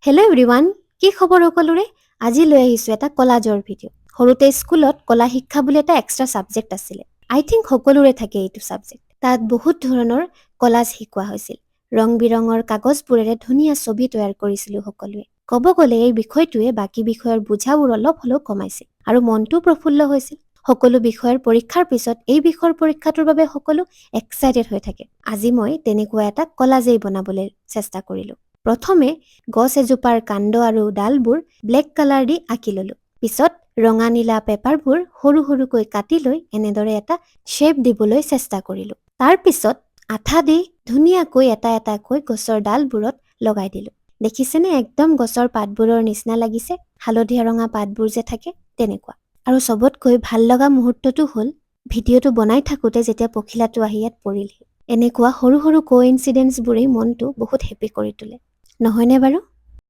Hello' everyone, কি খবৰ সকলোৰে? আজি লৈ আহিছোঁ এটা কলাজৰ ভিডিঅ'। সৰুতে স্কুলত কলা শিক্ষা বুলি এটা এক্সট্ৰা ছাবজেক্ট আছিলে। আই থিংক সকলোৰে থাকে এইটো ছাবজেক্ট। তাত বহুত ধৰণৰ কলাজ শিকোৱা হৈছিল। ৰং বিৰঙৰ কাগজবোৰেৰে ধুনীয়া ছবি তৈয়াৰ কৰিছিলোঁ সকলোৱে। ক'ব গ'লে এই বিষয়টোৱে বাকী বিষয়ৰ বুজাবোৰ অলপ হ'লেও কমাইছিল আৰু মনটো প্ৰফুল্ল হৈছিল। সকলো বিষয়ৰ পৰীক্ষাৰ পিছত এই বিষয়ৰ পৰীক্ষাটোৰ বাবে সকলো এক্সাইটেড হৈ থাকে। আজি মই তেনেকুৱা এটা কলাজেই বনাবলৈ চেষ্টা কৰিলোঁ। প্ৰথমে গছ এজোপাৰ কাণ্ড আৰু ডালবোৰ ব্লেক কালাৰ দি আঁকি ললোঁ। পিছত ৰঙা নীলা পেপাৰবোৰ সৰু সৰুকৈ কাটি লৈ এনেদৰে এটা শ্বেপ দিবলৈ চেষ্টা কৰিলোঁ। তাৰ পিছত আঠা দি ধুনীয়াকৈ এটা এটাকৈ গছৰ ডালবোৰত লগাই দিলোঁ। দেখিছেনে একদম গছৰ পাতবোৰৰ নিচিনা লাগিছে? হালধীয়া ৰঙা পাতবোৰ যে থাকে তেনেকুৱা। আৰু চবতকৈ ভাল লগা মুহূৰ্তটো হ'ল ভিডিঅ'টো বনাই থাকোঁতে যেতিয়া পখিলাটো আহি ইয়াত পৰিলহি। এনেকুৱা সৰু সৰু কোইনচিডেন্সবোৰেই মনটো বহুত হেপি কৰি তোলে। নহয়নে বাৰু?